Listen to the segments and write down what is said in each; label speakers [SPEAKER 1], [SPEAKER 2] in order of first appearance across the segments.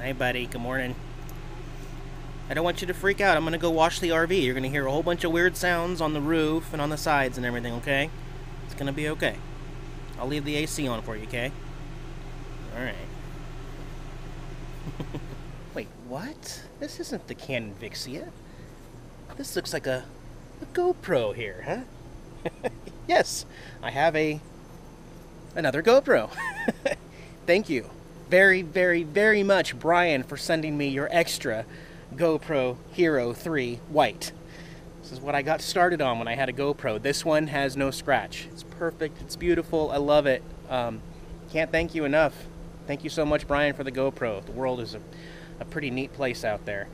[SPEAKER 1] Hey buddy, good morning. I don't want you to freak out. I'm gonna go wash the RV. You're gonna hear a whole bunch of weird sounds on the roof and on the sides and everything, okay? It's gonna be okay. I'll leave the AC on for you, okay? Alright. Wait, what? This isn't the Canon Vixia. This looks like a GoPro here, huh? Yes, I have another GoPro. Thank you very, very, very much, Brian, for sending me your extra GoPro Hero 3 White. This is what I got started on when I had a GoPro. This one has no scratch. It's perfect. It's beautiful. I love it. Can't thank you enough. Thank you so much, Brian, for the GoPro. The world is a pretty neat place out there.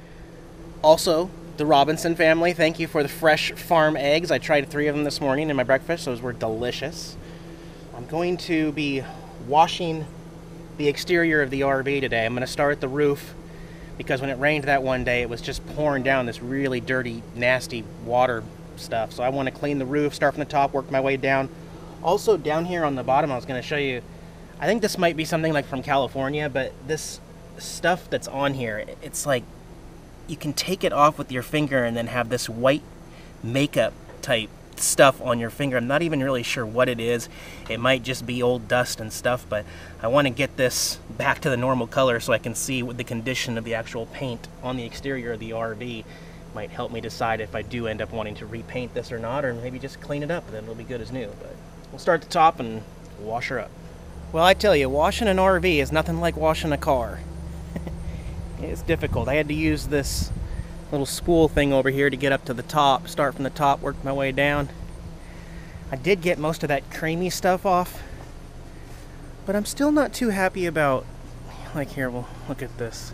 [SPEAKER 1] Also, the Robinson family, thank you for the fresh farm eggs. I tried 3 of them this morning in my breakfast. Those were delicious. I'm going to be washing the exterior of the RV today. I'm going to start at the roof because when it rained that one day, it was just pouring down this really dirty, nasty water stuff. So I want to clean the roof, start from the top, work my way down. Also, down here on the bottom, I was going to show you, I think this might be something like from California, but this stuff that's on here, it's like you can take it off with your finger and then have this white makeup type stuff on your finger. I'm not even really sure what it is. It might just be old dust and stuff, but I want to get this back to the normal color so I can see what the condition of the actual paint on the exterior of the RV might help me decide if I do end up wanting to repaint this or not, or maybe just clean it up and then it'll be good as new. But we'll start at the top and wash her up. Well, I tell you, washing an RV is nothing like washing a car. It's difficult. I had to use this little spool thing over here to get up to the top, start from the top, work my way down. I did get most of that creamy stuff off, but I'm still not too happy about, like here, well, look at this.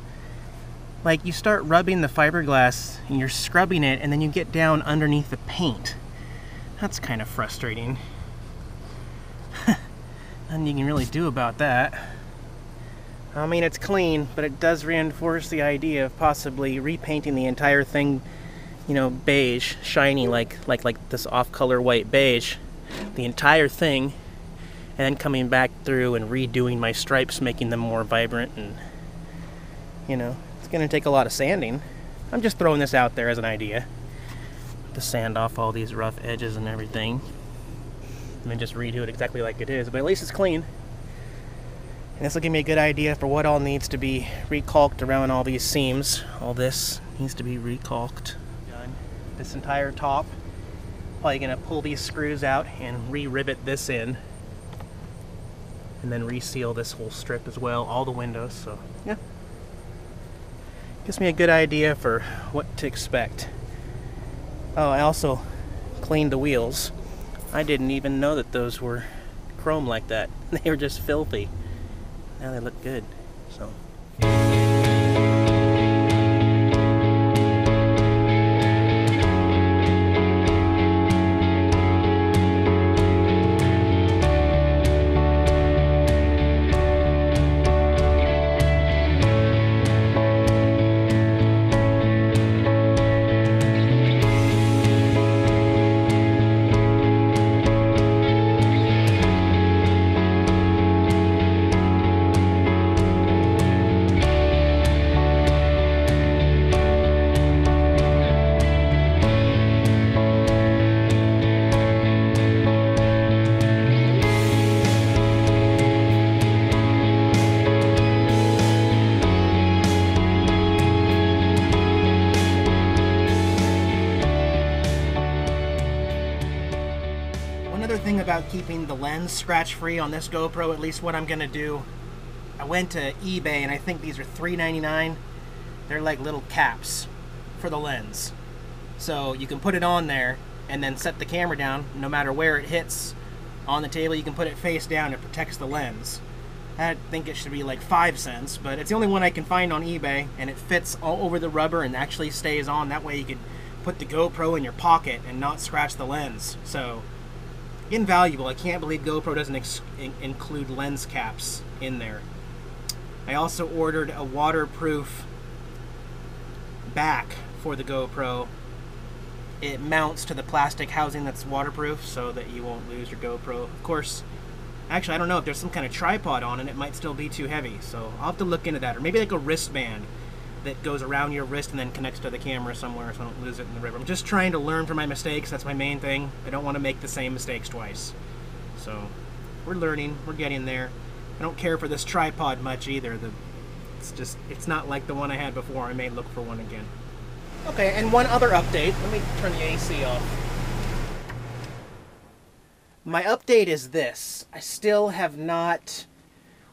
[SPEAKER 1] Like you start rubbing the fiberglass and you're scrubbing it and then you get down underneath the paint. That's kind of frustrating. Nothing you can really do about that. I mean, it's clean, but it does reinforce the idea of possibly repainting the entire thing, you know, beige, shiny, like this off-color white beige, the entire thing, and then coming back through and redoing my stripes, making them more vibrant, and, you know, it's going to take a lot of sanding. I'm just throwing this out there as an idea, to sand off all these rough edges and everything, and then just redo it exactly like it is, but at least it's clean. And this will give me a good idea for what all needs to be recalked around all these seams. All this needs to be recalked. This entire top. Probably going to pull these screws out and re-rivet this in. And then reseal this whole strip as well, all the windows. So, yeah. Gives me a good idea for what to expect. Oh, I also cleaned the wheels. I didn't even know that those were chrome like that. They were just filthy. Now they look good, so. Another thing about keeping the lens scratch-free on this GoPro, at least what I'm going to do, I went to eBay and I think these are $3.99. They're like little caps for the lens. So you can put it on there and then set the camera down. No matter where it hits on the table, you can put it face down. It protects the lens. I think it should be like 5 cents, but it's the only one I can find on eBay, and it fits all over the rubber and actually stays on. That way you could put the GoPro in your pocket and not scratch the lens. So, invaluable. I can't believe GoPro doesn't include lens caps in there. I also ordered a waterproof back for the GoPro. It mounts to the plastic housing that's waterproof so that you won't lose your GoPro. Of course, Actually, I don't know if there's some kind of tripod on it. It might still be too heavy, so I'll have to look into that. Or maybe like a wristband that goes around your wrist and then connects to the camera somewhere so I don't lose it in the river. I'm just trying to learn from my mistakes. That's my main thing. I don't want to make the same mistakes twice. So we're learning. We're getting there. I don't care for this tripod much either. It's not like the one I had before. I may look for one again. Okay, and one other update. Let me turn the AC off. My update is this. I still have not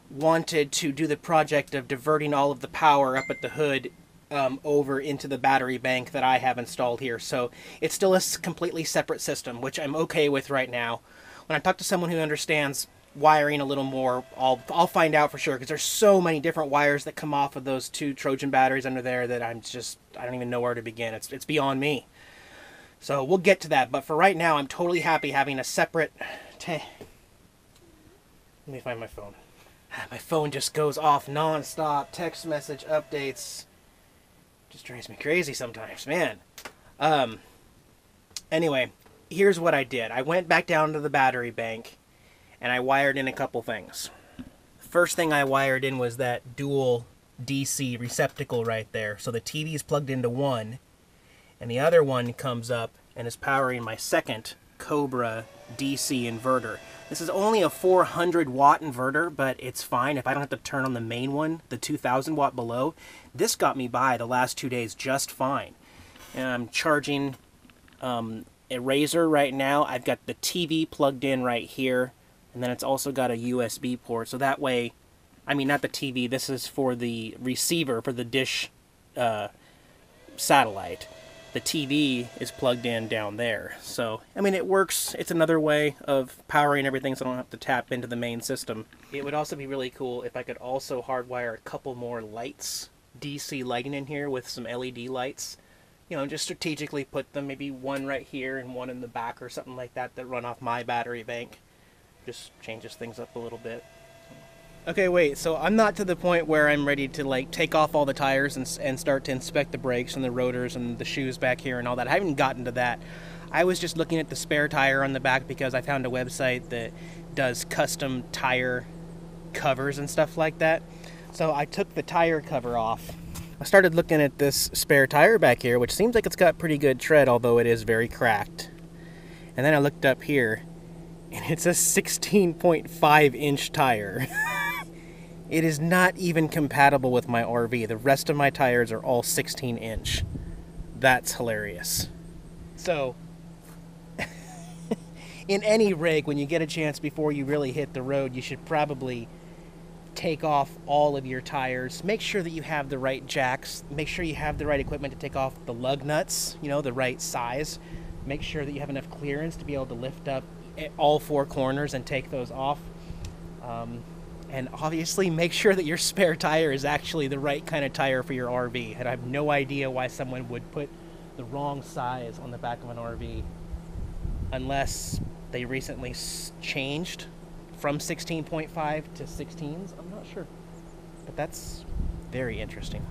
[SPEAKER 1] wanted to do the project of diverting all of the power up at the hood over into the battery bank that I have installed here. So it's still a completely separate system, which I'm okay with right now. When I talk to someone who understands wiring a little more, I'll find out for sure, because there's so many different wires that come off of those 2 Trojan batteries under there that I don't even know where to begin. It's beyond me. So we'll get to that, but for right now I'm totally happy having a separate... Let me find my phone. My phone just goes off non-stop. Text message updates. Just drives me crazy sometimes, man. Anyway, here's what I did. I went back down to the battery bank and I wired in a couple things. The first thing I wired in was that dual DC receptacle right there. So the TV is plugged into one and the other one comes up and is powering my second Cobra DC inverter. This is only a 400 watt inverter, but it's fine if I don't have to turn on the main one, the 2000 watt below. This got me by the last 2 days just fine. And I'm charging a Razor right now. I've got the TV plugged in right here, and then it's also got a USB port, so that way, I mean, not the TV, this is for the receiver for the dish satellite. The TV is plugged in down there. So, I mean, it works. It's another way of powering everything so I don't have to tap into the main system. It would also be really cool if I could also hardwire a couple more lights, DC lighting in here with some LED lights. You know, just strategically put them, maybe one right here and one in the back or something like that run off my battery bank. Just changes things up a little bit. Okay, wait, so I'm not to the point where I'm ready to, like, take off all the tires and start to inspect the brakes and the rotors and the shoes back here and all that. I haven't gotten to that. I was just looking at the spare tire on the back because I found a website that does custom tire covers and stuff like that. So I took the tire cover off. I started looking at this spare tire back here, which seems like it's got pretty good tread, although it is very cracked. And then I looked up here, and it's a 16.5 inch tire. It is not even compatible with my RV. The rest of my tires are all 16 inch. That's hilarious. So, in any rig, when you get a chance before you really hit the road, you should probably take off all of your tires. Make sure that you have the right jacks. Make sure you have the right equipment to take off the lug nuts, you know, the right size. Make sure that you have enough clearance to be able to lift up all 4 corners and take those off. And obviously make sure that your spare tire is actually the right kind of tire for your RV. And I have no idea why someone would put the wrong size on the back of an RV unless they recently changed from 16.5 to 16s. I'm not sure. But that's very interesting.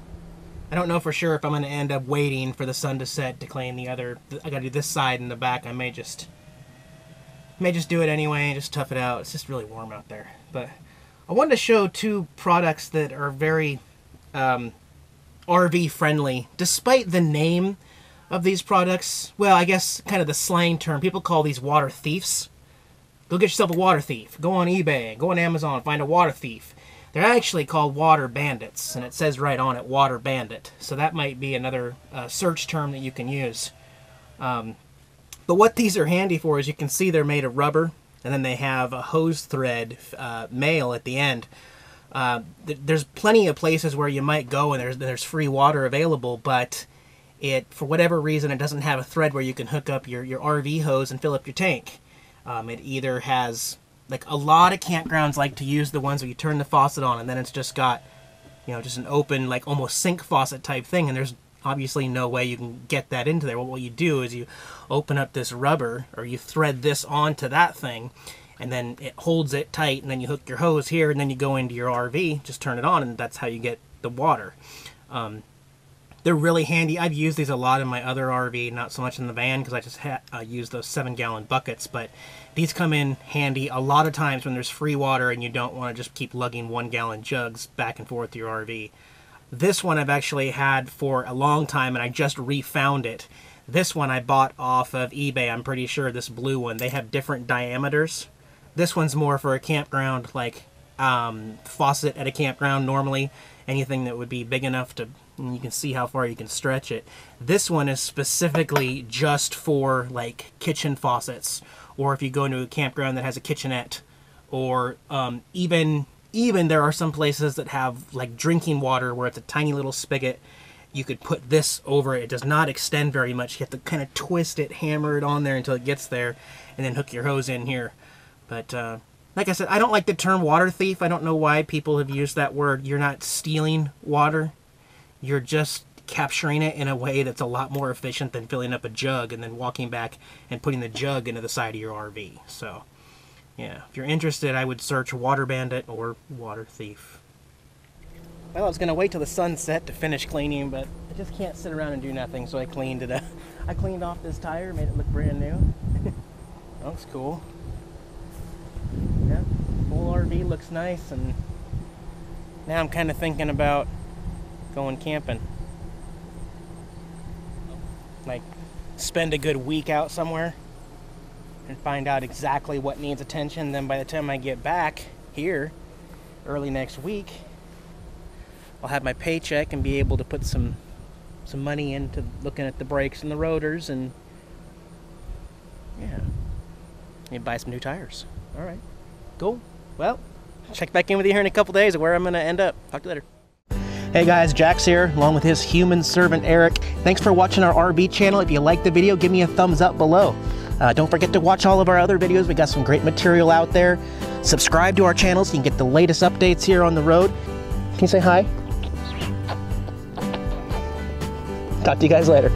[SPEAKER 1] I don't know for sure if I'm going to end up waiting for the sun to set to clean the other. I got to do this side and the back. I may just do it anyway and just tough it out. It's just really warm out there. But I wanted to show 2 products that are very RV friendly, despite the name of these products. Well, I guess kind of the slang term. People call these water thieves. Go get yourself a water thief. Go on eBay, go on Amazon, find a water thief. They're actually called water bandits, and it says right on it, water bandit. So that might be another search term that you can use. But what these are handy for is you can see they're made of rubber, and then they have a hose thread male at the end. There's plenty of places where you might go and there's free water available, but for whatever reason, it doesn't have a thread where you can hook up your RV hose and fill up your tank. It either has, like, a lot of campgrounds like to use the ones where you turn the faucet on and then it's just got, you know, just an open, like, almost sink faucet type thing, and there's obviously no way you can get that into there. Well, what you do is you open up this rubber, or you thread this onto that thing, and then it holds it tight, and then you hook your hose here, and then you go into your RV, just turn it on, and that's how you get the water. They're really handy. I've used these a lot in my other RV, not so much in the van because I just use those 7-gallon buckets, but these come in handy a lot of times when there's free water and you don't want to just keep lugging 1-gallon jugs back and forth to your RV. This one I've actually had for a long time and I just refound it. This one I bought off of eBay, I'm pretty sure, this blue one. They have different diameters. This one's more for a campground, like faucet at a campground normally. Anything that would be big enough to, and you can see how far you can stretch it. This one is specifically just for like kitchen faucets, or if you go into a campground that has a kitchenette, or even there are some places that have like drinking water where it's a tiny little spigot. You could put this over it. It does not extend very much. You have to kind of twist it, hammer it on there until it gets there, and then hook your hose in here. But like I said, I don't like the term water thief. I don't know why people have used that word. You're not stealing water. You're just capturing it in a way that's a lot more efficient than filling up a jug and then walking back and putting the jug into the side of your RV. So, yeah, if you're interested, I would search Water Bandit or Water Thief. Well, I was going to wait till the sun set to finish cleaning, but I just can't sit around and do nothing, so I cleaned it up. I cleaned off this tire, made it look brand new. That looks cool. Yeah, whole RV looks nice, and now I'm kind of thinking about going camping. Like, spend a good week out somewhere and find out exactly what needs attention. Then by the time I get back here early next week, I'll have my paycheck and be able to put some money into looking at the brakes and the rotors, and yeah, maybe buy some new tires. All right, cool. Well, check back in with you here in a couple days of where I'm going to end up. Talk to you later. Hey guys, Jack's here, along with his human servant Eric. Thanks for watching our RV channel. If you liked the video, give me a thumbs up below. Don't forget to watch all of our other videos. We got some great material out there. Subscribe to our channel so you can get the latest updates here on the road. Can you say hi? Talk to you guys later.